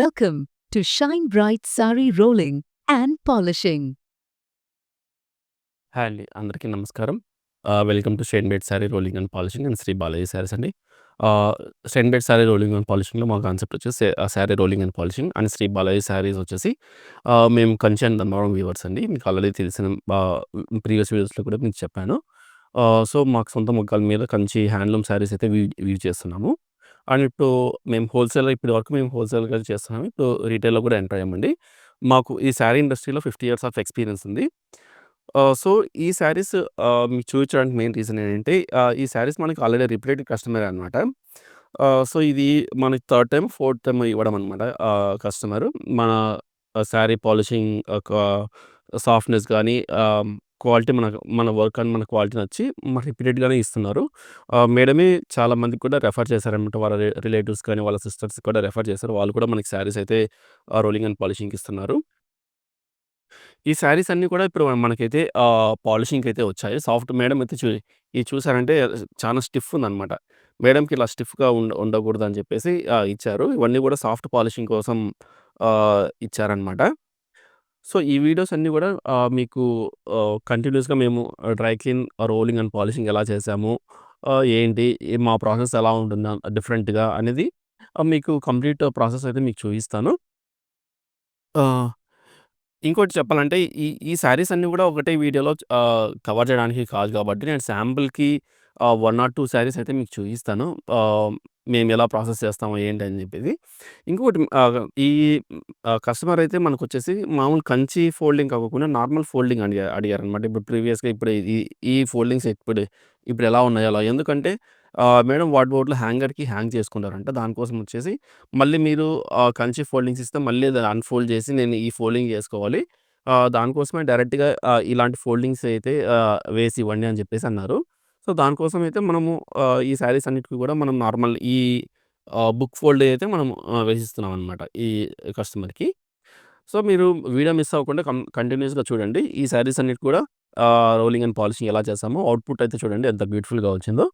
Welcome to Shine Bright Sari Rolling and Polishing. Hi అండి. అందరికీ నమస్కారం. Welcome to stain bed sari rolling and polishing and Shri Balaji saris అండి. Stain bed sari rolling and పాలిషింగ్‌లో మా concept వచ్చేసి sari rolling and polishing and Shri Balaji saris వచ్చేసి మేము కంచి అండ్ ధర్మవరం వీవర్స్ అండి. మీకు ఆల్రెడీ తెలిసిన ప్రీవియస్ వీడియోస్‌లో కూడా మీకు చెప్పాను. సో, మాకు సొంత మొగ్గాల మీద కంచి హ్యాండ్లూమ్ శారీస్ అయితే వీవ్ చేస్తున్నాము. అండ్ ఇప్పుడు మేము ఇప్పటివరకు మేము హోల్‌సేల్‌గా చేస్తున్నాము. ఇప్పుడు రిటైల్‌లో కూడా ఎంటర్ అయ్యామండి. మాకు ఈ శారీ ఇండస్ట్రీలో 50 ఇయర్స్ ఆఫ్ ఎక్స్‌పీరియన్స్ ఉంది. సో, ఈ శారీస్ మీకు చూపించడానికి మెయిన్ రీజన్ ఏంటంటే ఈ శారీస్ మనకి ఆల్రెడీ రిపీటెడ్ కస్టమరే అనమాట. సో, ఇది మనకి థర్డ్ టైమ్, ఫోర్త్ టైమ్ ఇవ్వడం అనమాట కస్టమరు. మన శారీ పాలిషింగ్ సాఫ్ట్‌నెస్ గానీ, క్వాలిటీ మన వర్క్ అండ్ మన క్వాలిటీ నచ్చి మాకు రిపీటెడ్‌గానే ఇస్తున్నారు. మేడమే చాలా మందికి కూడా రెఫర్ చేశారనమాట. వాళ్ళ రిలేటివ్స్ కానీ, వాళ్ళ సిస్టర్స్‌కి కూడా రెఫర్ చేశారు. వాళ్ళు కూడా మనకి శారీస్ అయితే రోలింగ్ అండ్ పాలిషింగ్‌కి ఇస్తున్నారు. ఈ శారీస్ అన్నీ కూడా ఇప్పుడు మనకైతే పాలిషింగ్‌కైతే వచ్చాయి. సాఫ్ట్ మేడం అయితే ఇది చూసారంటే చాలా స్టిఫ్ ఉందనమాట. మేడంకి ఇలా స్టిఫ్‌గా ఉండకూడదని చెప్పేసి ఇచ్చారు. ఇవన్నీ కూడా సాఫ్ట్ పాలిషింగ్ కోసం ఇచ్చారనమాట. సో, ఈ వీడియోస్ అన్నీ కూడా మీకు కంటిన్యూయస్‌గా మేము dry clean, rolling and polishing ఎలా చేసాము, ఏంటి, మా ప్రాసెస్ ఎలా ఉంటుంది డిఫరెంట్‌గా అనేది మీకు కంప్లీట్ ప్రాసెస్ అయితే మీకు చూపిస్తాను. ఆహ్ ఇంకోటి చెప్పాలంటే ఈ ఈ శారీస్ అన్నీ గూడా ఒకటే వీడియోలో కవర్ చేయడానికి కాదు కాబట్టి నేను శాంపుల్‌కి 1 ఆర్ 2 శారీస్ అయితే మీకు చూపిస్తాను. మేమెలా ప్రాసెస్ చేస్తామో ఏంటి అని చెప్పేసి. ఇంకొకటి ఈ కస్టమర్ అయితే మనకొచ్చేసి మామూలు కంచి ఫోల్డింగ్ కాకోకుండా నార్మల్ ఫోల్డింగ్ అడిగారనమాట. ఇప్పుడు ప్రీవియస్‌గా ఇప్పుడు ఈ ఫోల్డింగ్స్ ఇప్పుడెలా ఉన్నాయో అలా. ఎందుకంటే మేడం వార్డ్‌రోబ్‌లో హ్యాంగర్‌కి హ్యాంగ్ చేసుకుంటారంట. దానికోసం వచ్చేసి మళ్ళీ మీరు కంచి ఫోల్డింగ్స్ ఇస్తే మళ్ళీ అది అన్‌ఫోల్డ్ చేసి నేను ఈ ఫోల్డింగ్ చేసుకోవాలి. దానికోసమే డైరెక్ట్‌గా ఇలాంటి ఫోల్డింగ్స్ అయితే వేసి ఇవ్వండి అని చెప్పేసి అన్నారు. సో, దానికోసం అయితే మనము ఈ శారీస్ అన్నిటికి కూడా మనం నార్మల్ ఈ బుక్ ఫోల్డ్ అయితే మనం వేసిస్తున్నాం అనమాట ఈ కస్టమర్‌కి. సో, మీరు వీడియో మిస్ అవ్వకుండా కంటిన్యూయస్‌గా చూడండి. ఈ శారీస్ అన్నిటికి కూడా రోలింగ్ అండ్ పాలిషింగ్ ఎలా చేసామో అవుట్‌పుట్ అయితే చూడండి ఎంత బ్యూటిఫుల్‌గా వచ్చిందో.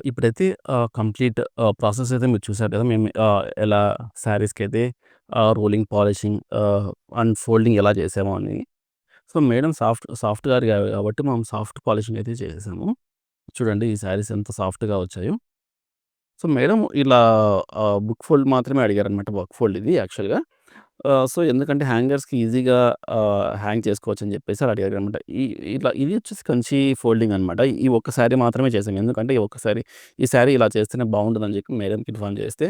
ఇప్పుడైతే కంప్లీట్ ప్రాసెస్ అయితే మీరు చూసారు కదా! మేము ఎలా శారీస్‌కైతే రోలింగ్, పాలిషింగ్, అన్‌ఫోల్డింగ్ ఎలా చేసామో అని. సో, మేడం సాఫ్ట్ గారు కాబట్టి మనం సాఫ్ట్ పాలిషింగ్ అయితే చేసేసాము. చూడండి ఈ శారీస్ ఎంత సాఫ్ట్‌గా వచ్చాయో. సో, మేడం ఇలా బుక్ ఫోల్డ్ మాత్రమే అడిగారనమాట. వర్క్ ఫోల్డ్ ఇది యాక్చువల్‌గా. సో, ఎందుకంటే హ్యాంగర్స్‌కి ఈజీగా హ్యాంగ్ చేసుకోవచ్చని చెప్పేసి అలా అడిగారనమాట. ఇట్లా ఇది వచ్చేసి కంచి ఫోల్డింగ్ అనమాట. ఈ ఒక్క శారీ మాత్రమే చేసాం. ఎందుకంటే ఈ ఒక్క శారీ ఈ శారీ ఇలా చేస్తేనే బావుంటదని చెప్పి మేడంకి ఇన్ఫార్మ్ చేస్తే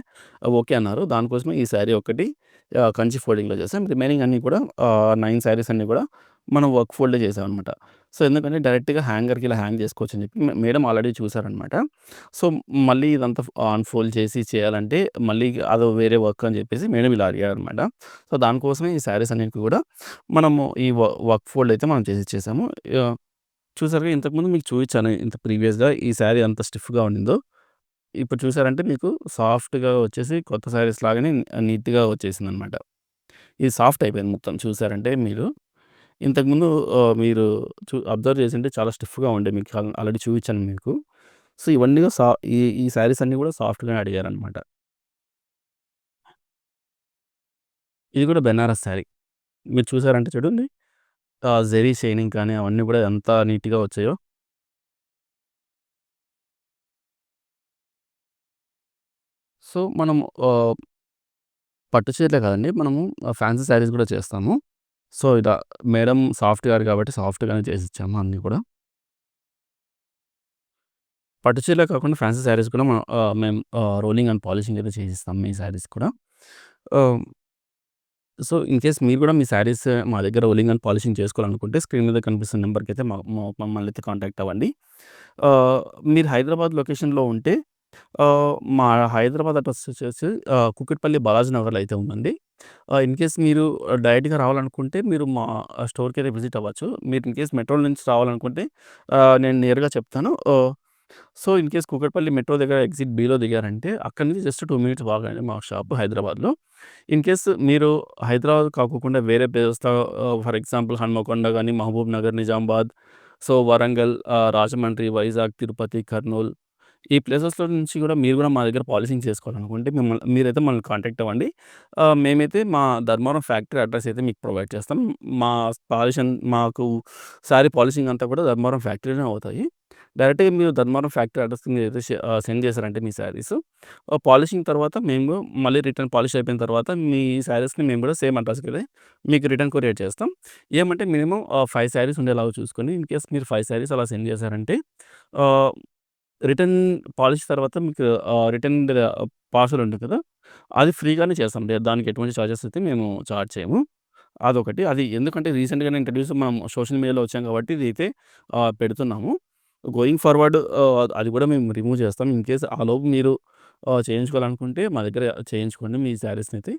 ఓకే అన్నారు. దానికోసమే ఈ శారీ ఒక్కటి కంచి ఫోల్డింగ్‌లో చేసాం. రిమైనింగ్ అన్నీ కూడా 9 శారీస్ అన్నీ కూడా మనం వర్క్ ఫోల్డే చేసామనమాట. సో, ఎందుకంటే డైరెక్ట్‌గా హ్యాంగర్‌కి ఇలా హ్యాంగ్ చేసుకోవచ్చని చెప్పి మేడం ఆల్రెడీ చూసారనమాట. సో, మళ్ళీ ఇదంతా అన్‌ఫోల్డ్ చేసి చేయాలంటే మళ్ళీ అదో వేరే వర్క్ అని చెప్పేసి మేడం ఇలా అడిగారనమాట. సో, దానికోసమే ఈ శారీస్ అన్నిటికి కూడా మనము ఈ వర్క్ ఫోల్డ్ అయితే మనం చేసిచ్చేసాము. ఆహ్, చూసారుగా ఇంతకుముందు మీకు చూయించాను ఇంత ప్రీవియస్‌గా ఈ శారీ ఎంత స్టిఫ్‌గా ఉండిందో. ఇప్పుడు చూసారంటే మీకు సాఫ్ట్‌గా వచ్చేసి కొత్త శారీస్ లాగానే నీట్‌గా వచ్చేసిందనమాట. ఇది సాఫ్ట్ అయిపోయింది మొత్తం చూసారంటే మీరు. ఇంతకుముందు మీరు అబ్జర్వ్ చేసుంటే చాలా స్టిఫ్‌గా ఉండే మీకు ఆల్రెడీ చూయించాను మీకు. సో, ఇవన్నీ ఈ ఈ శారీస్ అన్నీ కూడా సాఫ్ట్‌గానే అడిగారనమాట. ఇది కూడా బెనారస్ శారీ. మీరు చూసారంటే చూడండి. జెరీ షైనింగ్ కానీ అవన్నీ కూడా ఎంత నీట్‌గా వచ్చాయో. సో, మనం ఆహ్, పట్టు చీరలే కాదండి. మనము ఫ్యాన్సీ శారీస్ కూడా చేస్తాము. సో, ఇలా మేడం సాఫ్ట్ గారు కాబట్టి సాఫ్ట్‌గానే చేసిచ్చాము అన్నీ కూడా. పట్టు చీరలే కాకుండా ఫ్యాన్సీ శారీస్ కూడా మేము రోలింగ్ అండ్ పాలిషింగ్ అయితే చేసిస్తాం ఈ శారీస్ కూడా. ఆహ్, సో, ఇన్ కేస్ మీరు కూడా మీ శారీస్ మా దగ్గర రోలింగ్ అండ్ పాలిషింగ్ చేసుకోవాలనుకుంటే స్క్రీన్ మీద కనిపిస్తున్న నంబర్‌కైతే మమ్మల్ని అయితే కాంటాక్ట్ అవ్వండి. ఆహ్, మీరు హైదరాబాద్ లొకేషన్‌లో ఉంటే మా హైదరాబాద్ అడ్రెస్ వచ్చేసి కూకట్పల్లి బాలాజీ నగర్‌లో అయితే ఉందండి. ఇన్ కేస్ మీరు డైరెక్ట్‌గా రావాలనుకుంటే మీరు మా స్టోర్‌కైతే విజిట్ అవ్వచ్చు. మీరు ఇన్ కేస్ మెట్రో నుంచి రావాలనుకుంటే నేను నేరుగా చెప్తాను. So, in case Kukatpally metro దగ్గర ఎగ్జిట్ బిలో దిగారంటే అక్కడి నుంచి జస్ట్ 2 మినిట్స్ వాక్ అండి మా షాపు హైదరాబాద్‌లో. ఇన్ కేస్ మీరు హైదరాబాద్ కాకోకుండా వేరే ప్లేసెస్‌లో ఫర్ ఎగ్జాంపుల్ హన్మకొండ గాని, మహబూబ్ నగర్, నిజామాబాద్, సో, వరంగల్, రాజమండ్రి, వైజాగ్, తిరుపతి, కర్నూల్ ఈ ప్లేసెస్‌లో నుంచి కూడా మీరు కూడా మా దగ్గర పాలిషింగ్ చేసుకోవాలనుకుంటే మీరైతే మనల్ని కాంటాక్ట్ అవ్వండి. మేమైతే మా ధర్మవరం ఫ్యాక్టరీ అడ్రెస్ అయితే మీకు ప్రొవైడ్ చేస్తాం. మా మాకు శారీ పాలిషింగ్ అంతా కూడా ధర్మవరం ఫ్యాక్టరీలోనే అవుతాయి. డైరెక్ట్‌గా మీరు ధర్మవరం ఫ్యాక్టరీ అడ్రెస్‌కి మీరైతే సెండ్ చేశారంటే మీ శారీసు పాలిషింగ్ తర్వాత మేము మళ్ళీ రిటర్న్ పాలిష్ అయిపోయిన తర్వాత మీ శారీస్‌ని మేము కూడా సేమ్ అడ్రస్‌కైతే మీకు రిటర్న్ కొరియర్ చేస్తాం. ఏమంటే మినిమమ్ 5 శారీస్ ఉండేలాగా చూసుకొని ఇన్ కేస్ మీరు 5 శారీస్ అలా సెండ్ చేశారంటే ఆహ్, రిటర్న్ పాలిష్ తర్వాత మీకు రిటర్న్ పార్సెల్ ఉంటుంది కదా! అది ఫ్రీగానే చేస్తాం. దానికి ఎటువంటి చార్జెస్ అయితే మేము చార్జ్ చేయము. అదొకటి. అది ఎందుకంటే రీసెంట్‌గానే ఇంట్రొడ్యూస్ మనం సోషల్ మీడియాలో వచ్చాం కాబట్టి ఇదైతే పెడుతున్నాము. గోయింగ్ ఫార్వర్డ్ అది కూడా మేము రిమూవ్ చేస్తాం. ఇన్ కేస్ ఆలోపు మీరు చేయించుకోవాలనుకుంటే మా దగ్గర చేయించుకోండి మీ శారీస్‌నైతే.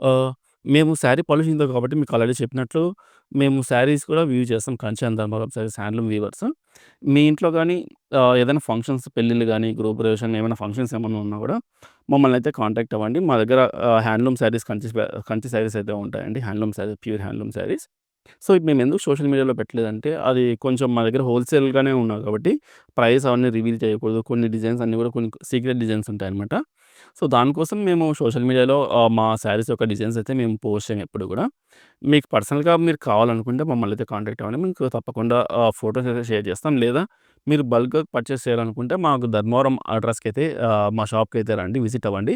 ఆహ్, మేము శారీ పాలిషింగ్‌తో కాబట్టి మీకు ఆల్రెడీ చెప్పినట్లు మేము శారీస్ కూడా వీవ్ చేస్తాం. Kanchi and Dharmavaram saris handloom weavers. మీ ఇంట్లో గాని ఏదైనా ఫంక్షన్స్ పెళ్ళిళ్ళు గాని, గృహప్రవేశం ఏమైనా ఫంక్షన్స్ ఏమన్నా ఉన్నా కూడా మమ్మల్ని అయితే కాంటాక్ట్ అవ్వండి. మా దగ్గర హ్యాండ్లూమ్ శారీస్ కంచి శారీస్ అయితే ఉంటాయండి. Handloom saris pure handloom saris. So, మేము ఎందుకు సోషల్ మీడియాలో పెట్టలేదంటే అది కొంచెం మా దగ్గర హోల్‌సేల్‌గానే ఉన్నాయి కాబట్టి ప్రైస్ అవన్నీ రివీల్ చేయకూడదు. కొన్ని డిజైన్స్ అన్నీ కూడా కొన్ని సీక్రెట్ డిజైన్స్ ఉంటాయన్నమాట. సో, దానికోసం మేము సోషల్ మీడియాలో మా శారీస్ యొక్క డిజైన్స్ అయితే మేము పోస్ట్ చేయం ఎప్పుడు కూడా. మీకు పర్సనల్‌గా మీరు కావాలనుకుంటే మమ్మల్ని అయితే కాంటాక్ట్ అవ్వండి. మీకు తప్పకుండా ఫోటోస్ అయితే షేర్ చేస్తాం. లేదా మీరు బల్క్‌గా పర్చేస్ చేయాలనుకుంటే మాకు ధర్మవరం అడ్రస్‌కైతే మా షాప్‌కైతే రండి. విజిట్ అవ్వండి.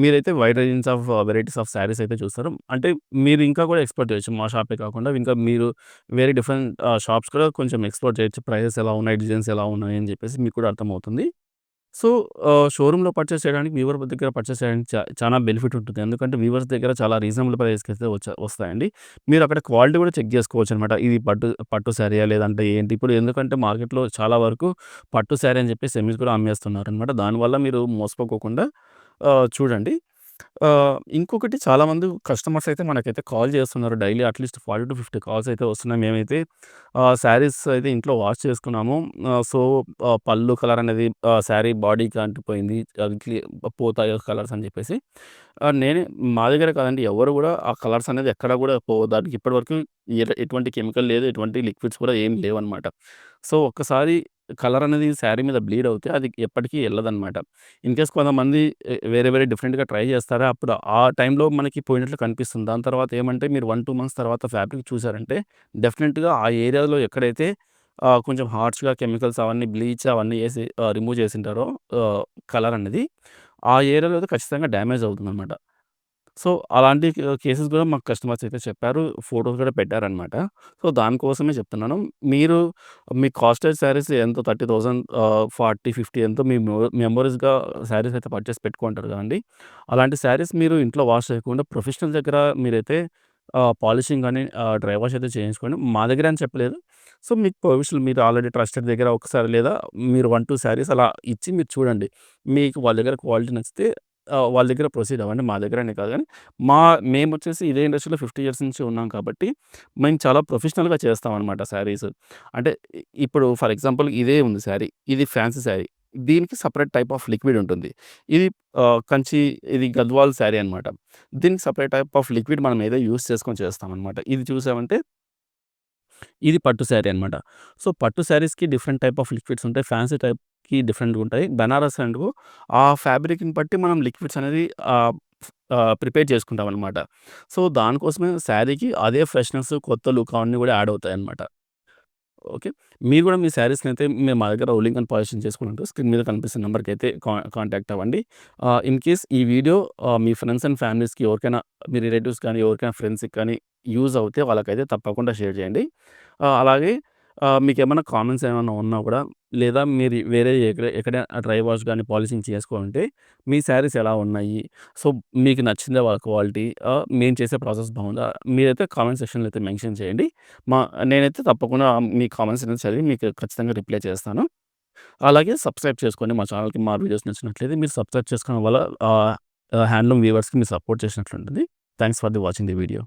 మీరైతే wide range of varieties of saris అయితే చూస్తారు. అంటే మీరు ఇంకా కూడా ఎక్స్‌ప్లోర్ చేయొచ్చు. మా షాపే కాకుండా ఇంకా మీరు వేరే డిఫరెంట్ షాప్స్ కూడా కొంచెం ఎక్స్‌ప్లోర్ చేయొచ్చు. ప్రైజెస్ ఎలా ఉన్నాయి, డిజైన్స్ ఎలా ఉన్నాయి అని చెప్పేసి మీకు కూడా అర్థమవుతుంది. సో, షోరూమ్‌లో పర్చేస్ చేయడానికి వీవర్ దగ్గర పర్చేస్ చేయడానికి చానా బెనిఫిట్ ఉంటుంది. ఎందుకంటే వీవర్స్ దగ్గర చాలా రీజనబుల్ ప్రైస్‌కైతే వస్తాయండి. మీరు అక్కడ క్వాలిటీ కూడా చెక్ చేసుకోవచ్చనమాట. ఇది పట్టు శారీయా లేదంటే ఏంటి? ఇప్పుడు ఎందుకంటే మార్కెట్‌లో చాలా వరకు పట్టు శారీ అని చెప్పి సెమీస్ కూడా అమ్మేస్తున్నారనమాట. దానివల్ల మీరు మోసపోకోకుండా చూడండి. ఇంకొకటి చాలామంది కస్టమర్స్ అయితే మనకైతే కాల్ చేస్తున్నారు. డైలీ అట్‌లీస్ట్ 40-50 కాల్స్ అయితే వస్తున్నాయి. మేమైతే శారీస్ అయితే ఇంట్లో వాష్ చేసుకున్నాము. సో, పళ్ళు కలర్ అనేది శారీ బాడీకి అంటిపోయింది. అది పోతాయి కలర్స్ అని చెప్పేసి. నేనే మా దగ్గరే కాదండి ఎవరు కూడా ఆ కలర్స్ అనేది ఎక్కడ కూడా పోవు. దానికి ఇప్పటివరకు ఎటువంటి కెమికల్ లేదు. ఎటువంటి లిక్విడ్స్ కూడా ఏమి లేవనమాట. సో, ఒక్కసారి కలర్ అనేది శారీ మీద బ్లీడ్ అవుతే అది ఎప్పటికీ ఎళ్ళదనమాట. ఇన్‌కేస్ కొంతమంది వేరే వేరే డిఫరెంట్‌గా ట్రై చేస్తారు. అప్పుడు ఆ టైంలో మనకి పోయినట్లు కనిపిస్తుంది. దాని తర్వాత ఏమంటే మీరు 1, 2 మంత్స్ తర్వాత ఫ్యాబ్రిక్ చూసారంటే డెఫినిట్‌గా ఆ ఏరియాలో ఎక్కడైతే కొంచెం హార్ష్‌గా కెమికల్స్ అవన్నీ బ్లీచ్ అవన్నీ ఏసి రిమూవ్ చేసుంటారో కలర్ అనేది ఆ ఏరియాలో అయితే ఖచ్చితంగా డ్యామేజ్ అవుతుందనమాట. సో, అలాంటి కేసెస్ గూడా మాకు కస్టమర్స్ అయితే చెప్పారు. ఫోటోస్ గూడా పెట్టారనమాట. సో, దానికోసమే చెప్తున్నాను. మీరు మీ కాస్టెడ్ శారీస్ ఎంతో 30,000 40, 50 ఎంతో మీ మెమోరీస్‌గా శారీస్ అయితే పర్చేస్ పెట్టుకుంటారు గదండీ! అలాంటి శారీస్ మీరు ఇంట్లో వాష్ చేయకుండా ప్రొఫెషనల్ దగ్గర మీరైతే పాలిషింగ్ గాని డ్రై వాష్ అయితే చేయించుకోండి. మా దగ్గర అని చెప్పలేదు. సో, మీకు ప్రొఫెషనల్ మీరు ఆల్రెడీ ట్రస్టెడ్ దగ్గర ఒకసారి లేదా మీరు 1, 2 శారీస్ అలా ఇచ్చి మీరు చూడండి. మీకు వాళ్ళ దగ్గర క్వాలిటీ నచ్చితే వాళ్ళ దగ్గర ప్రొసీడ్ అవ్వండి. మా దగ్గర అని కాదు గానీ, మేమొచ్చేసి ఇదే ఇండస్ట్రీలో 50 ఇయర్స్ నుంచి ఉన్నాం కాబట్టి, మేము చాలా ప్రొఫెషనల్‌గా చేస్తామనమాట శారీస్. అంటే ఇప్పుడు ఫర్ ఎగ్జాంపుల్ ఇదే ఉంది శారీ. ఇది ఫ్యాన్సీ శారీ. దీనికి సెపరేట్ టైప్ ఆఫ్ లిక్విడ్ ఉంటుంది. ఇది కంచి ఇది గద్వాల్ శారీ అనమాట. దీనికి సెపరేట్ టైప్ ఆఫ్ లిక్విడ్ మనం ఏదో యూజ్ చేసుకొని చేస్తామనమాట. ఇది చూసామంటే ఇది పట్టు శారీ అనమాట. సో, పట్టు శారీస్‌కి డిఫరెంట్ టైప్ ఆఫ్ లిక్విడ్స్ ఉంటాయి. ఫ్యాన్సీ టైప్‌కి డిఫరెంట్‌గా ఉంటాయి. బనారస్ అంటూ ఆ ఫ్యాబ్రిక్‌ని బట్టి మనం లిక్విడ్స్ అనేది ఆహ్, ప్రిపేర్ చేసుకుంటామనమాట. సో, దానికోసమే శారీకి అదే ఫ్రెష్‌నెస్, కొత్త లుక్ అవన్నీ కూడా యాడ్ అవుతాయన్నమాట. ఓకే. మీరు కూడా మీ శారీస్‌నైతే మీరు మా దగ్గర రోలింగ్ అండ్ పాలిషింగ్ చేసుకోవాలంటే స్క్రీన్ మీద కనిపిస్తున్న నంబర్‌కైతే కాంటాక్ట్ అవ్వండి. ఇన్ కేస్ ఈ వీడియో మీ ఫ్రెండ్స్ అండ్ ఫ్యామిలీస్‌కి ఎవరికైనా మీ రిలేటివ్స్ కానీ, ఎవరికైనా ఫ్రెండ్స్‌కి కానీ యూజ్ అవుతే వాళ్ళకైతే తప్పకుండా షేర్ చేయండి. అలాగే మీకేమన్నా కామెంట్స్ ఏమన్నా ఉన్నా కూడా లేదా మీరు వేరే ఎక్కడైనా డ్రై వాష్ గాని, పాలిషింగ్ చేసుకోవాలంటే మీ శారీస్ ఎలా ఉన్నాయి? సో, మీకు నచ్చిందా వాళ్ళ క్వాలిటీ? మేము చేసే ప్రాసెస్ బాగుందా? మీరైతే కామెంట్ సెక్షన్‌లో అయితే మెన్షన్ చేయండి. మా నేనైతే తప్పకుండా మీ కామెంట్స్ అనేది చదివి మీకు ఖచ్చితంగా రిప్లై చేస్తాను. అలాగే సబ్స్క్రైబ్ చేసుకోండి మా ఛానెల్‌కి. మా వీడియోస్ నచ్చినట్లయితే మీరు సబ్స్క్రైబ్ చేసుకోవడం వల్ల హ్యాండ్లూమ్ వీవర్స్‌కి మీరు సపోర్ట్ చేసినట్లుంటుంది. Thanks for watching the video.